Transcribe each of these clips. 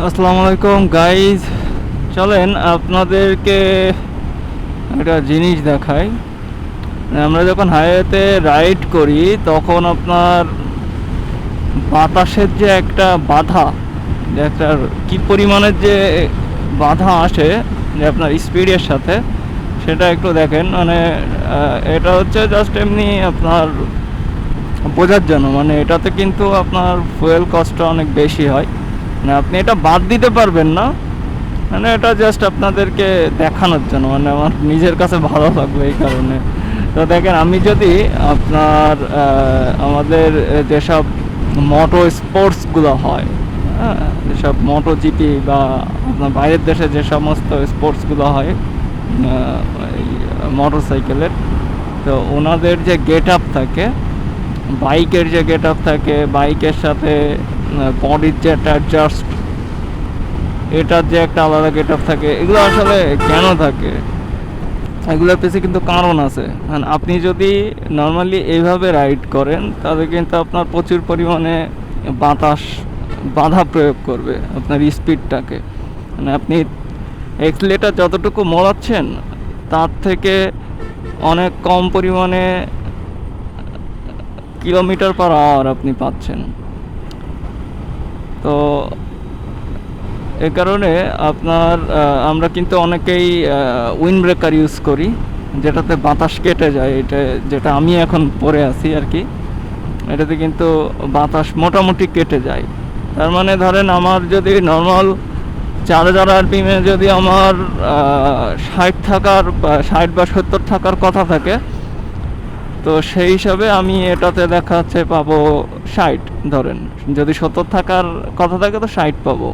আসসালামু আলাইকুম গাইজ, চলেন আপনাদেরকে একটা জিনিস দেখাই। আমরা যখন হাইওয়েতে রাইড করি তখন আপনার বাতাসের যে একটা বাধা, যে একটা কী পরিমাণের যে বাধা আসে যে আপনার স্পিডের সাথে, সেটা একটু দেখেন। মানে এটা হচ্ছে জাস্ট এমনি আপনার বোঝার জন্য। মানে এটাতে কিন্তু আপনার ফুয়েল কস্টটা অনেক বেশি হয়। মানে আপনি এটা বাদ দিতে পারবেন না, মানে এটা জাস্ট আপনাদেরকে দেখানোর জন্য, মানে আমার নিজের কাছে ভালো লাগবে এই কারণে। তো দেখেন, আমি যদি আপনার আমাদের যেসব মোটো স্পোর্টসগুলো হয়, হ্যাঁ, যেসব মোটো জিপি বা আপনার বাইরের দেশে যে সমস্ত স্পোর্টসগুলো হয় মোটর সাইকেলের, তো ওনাদের যে গেট আপ থাকে, বাইকের যে গেট আপ থাকে, বাইকের সাথে বডির যে একটা অ্যাডজাস্ট, এটার যে একটা আলাদা গেট আপ থাকে, এগুলো আসলে কেন থাকে এগুলোর পিছনে কিন্তু কারণ আছে। কারণ আপনি যদি নর্মালি এইভাবে রাইড করেন তাহলে কিন্তু আপনার প্রচুর পরিমাণে বাতাস বাধা প্রয়োগ করবে আপনার স্পিডটাকে। মানে আপনি এক্সিলেটার যতটুকু মোড়াচ্ছেন তার থেকে অনেক কম পরিমাণে কিলোমিটার পার আওয়ার আপনি পাচ্ছেন। তো এ কারণে আপনার আমরা কিন্তু অনেকেই উইন্ড ব্রেকার ইউজ করি, যেটাতে বাতাস কেটে যায়। এটা যেটা আমি এখন পরে আছি আর কি, এটাতে কিন্তু বাতাস মোটামুটি কেটে যায়। তার মানে ধরেন আমার যদি নর্মাল 4000 আরপিএমে যদি আমার 60 বা 70 থাকার কথা থাকে, তো সেই হিসাবে আমি এটাতে দেখা যাচ্ছে পাবো 60। ধরেন যদি 70 থাকার কথা থাকে তো 60 পাবো।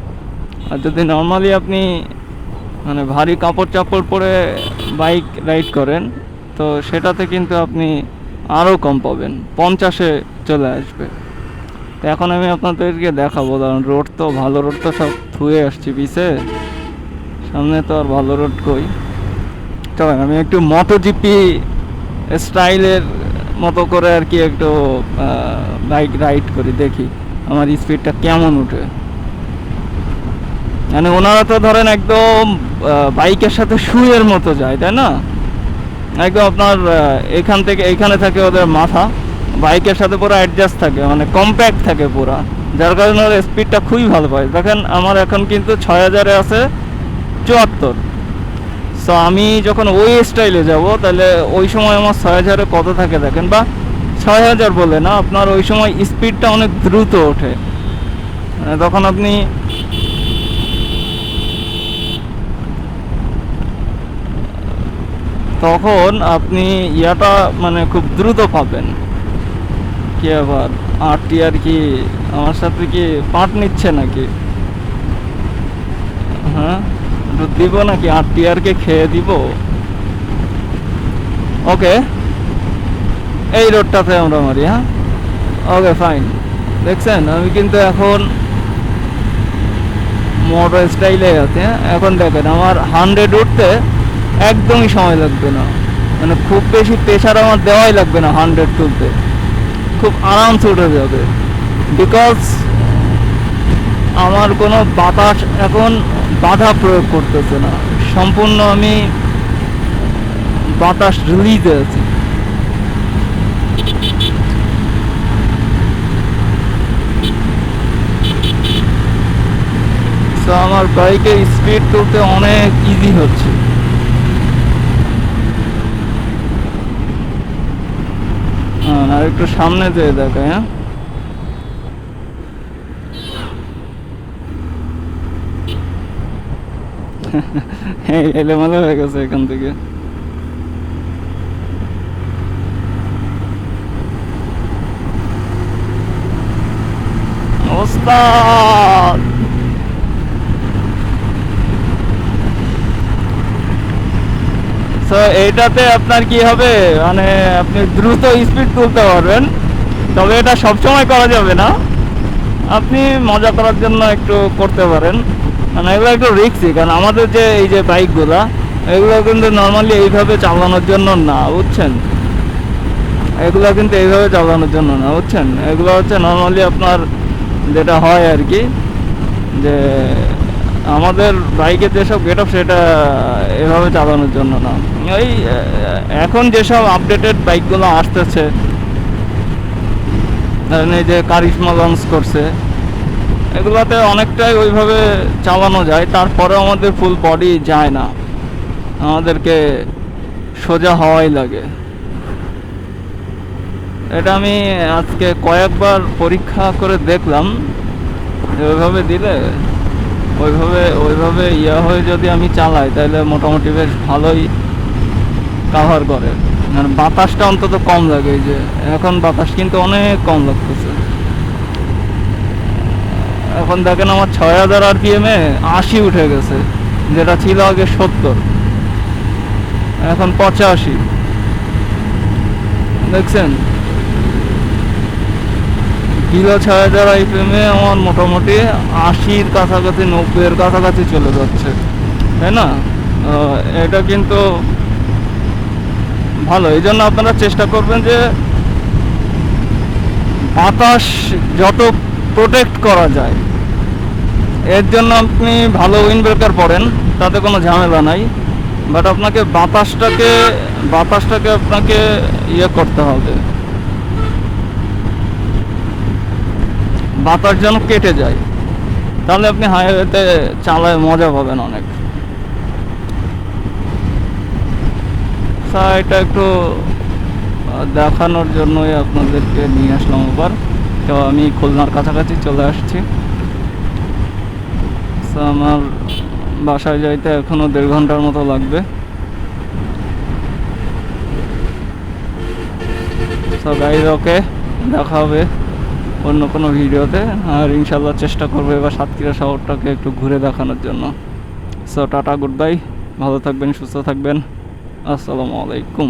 আর যদি নর্মালি আপনি মানে ভারী কাপড় চাপড় পরে বাইক রাইড করেন তো সেটাতে কিন্তু আপনি আরও কম পাবেন, 50-এ চলে আসবে। তো এখন আমি আপনাদেরকে দেখাবো, কারণ রোড তো ভালো রোড তো সব ধুয়ে আসছি পিছে, সামনে তো আর ভালো রোড কই। চলেন আমি একটু মোটো জিপি স্টাইলের মতো করে আর কি একটু বাইক রাইড করি, দেখি আমার স্পিডটা কেমন উঠে। মানে ওনারা তো ধরেন একদম বাইকের সাথে শুয়ের মতো যায়, তাই না? একদম আপনার এখান থেকে এইখানে থাকে ওদের মাথা, বাইকের সাথে পুরো অ্যাডজাস্ট থাকে, মানে কম্প্যাক্ট থাকে পুরা, যার কারণে ওর স্পিডটা খুবই ভালো পায়। দেখেন আমার এখন কিন্তু 6000-এ আছে 74। সো আমি যখন ওই স্টাইলে যাব তাহলে ওই সময় আমার 6000-এ কত থাকে দেখেন, বা 6000 বলে না, আপনার ওই সময় স্পিডটা অনেক দ্রুত ওঠে। তখন আপনি ইয়াটা মানে খুব দ্রুত পাবেন। কি আবার আরটি আর কি আমার সাথে কি পাট নিচ্ছে নাকি? হ্যাঁ, দিব নাকি আরটি আর কে খেয়ে দিব? ওকে, এই রোডটাতে আমরা মারি। হ্যাঁ, ওকে ফাইন। দেখছেন আমি কিন্তু এখন মোটর স্টাইলে আছে। হ্যাঁ, এখন দেখেন আমার 100 উঠতে একদমই সময় লাগবে না, মানে খুব বেশি প্রেশার আমার দেওয়াই লাগবে না। 100 তুলতে খুব আরামসে উঠে যাবে, বিকজ আমার কোনো বাতাস এখন বাধা প্রয়োগ করতেছে না, সম্পূর্ণ আমি বাতাস রিলিজে আছি। তো আমার বাইকের স্পিড তুলতে অনেক ইজি হচ্ছে। আর একটু সামনে যেয়ে দেখায়। হ্যাঁ, এলোমেলো হয়ে গেছে এখান থেকে। ওস্তাদ, সো এইটাতে আপনার কি হবে, মানে আপনি দ্রুত স্পিড তুলতে পারবেন, তবে এটা সবসময় করা যাবে না, আপনি মজা করার জন্য একটু করতে পারেন। মানে এগুলো একটু রিস্কি, কারণ আমাদের যে এই যে বাইকগুলো, এগুলো কিন্তু নর্মালি এইভাবে চালানোর জন্য না, বুঝছেন? এগুলো কিন্তু এইভাবে চালানোর জন্য না, বুঝছেন? এগুলো হচ্ছে নর্মালি আপনার যেটা হয় আর কি, যে আমাদের বাইকের যেসব গেট আপ সেটা এভাবে চালানোর জন্য না। এই এখন যেসব আপডেটেড বাইকগুলো আসতেছে, ধরেন এই যে কারিশমা লঞ্চ করছে, এগুলোতে অনেকটাই ওইভাবে চালানো যায়, তারপরেও আমাদের ফুল বডি যায় না, আমাদেরকে সোজা হওয়াই লাগে। এটা আমি আজকে কয়েকবার পরীক্ষা করে দেখলাম, ওইভাবে দিলে ওইভাবে ইয়া হয়ে যদি আমি চালাই তাহলে মোটামুটি বেশ ভালোই কাভার করে, মানে বাতাসটা অন্তত কম লাগে। এই যে এখন বাতাস কিন্তু অনেক কম লাগতেছে। এখন দেখেন আমার 6000 RPM-এ 80 উঠে গেছে, যেটা ছিল আগে 70, এখন 85। দেখছেন, কিলো 6000 RPM-এ আমার মোটামুটি 80-র কাছাকাছি, 90-এর কাছাকাছি চলে যাচ্ছে, তাই না? এটা কিন্তু ভালো। এই জন্য আপনারা চেষ্টা করবেন যে বাতাস যত প্রোটেক্ট করা যায়, এর জন্য আপনি ভালো উইন্ড ব্রেকার পরেন, তাতে কোনো ঝামেলা নাই। বাট আপনাকে বাতাসটাকে আপনাকে ইয়ে করতে হবে, বাতাস যেন কেটে যায়, তাহলে আপনি হাইওয়েতে চালায় মজা পাবেন অনেক। এটা একটু দেখানোর জন্যই আপনাদেরকে নিয়ে আসলাম আবার। তো আমি খুলনার কাছাকাছি চলে আসছি। আমার বাসায় যাইতে এখনো 1.5 ঘন্টার মতো লাগবে। সো গাইজ, ওকে, দেখা হবে অন্য কোনো ভিডিওতে। আর ইনশাল্লাহ চেষ্টা করবো এবার সাতক্ষীরা শহরটাকে একটু ঘুরে দেখানোর জন্য। সো টাটা, গুড বাই, ভালো থাকবেন, সুস্থ থাকবেন, আসসালামু আলাইকুম।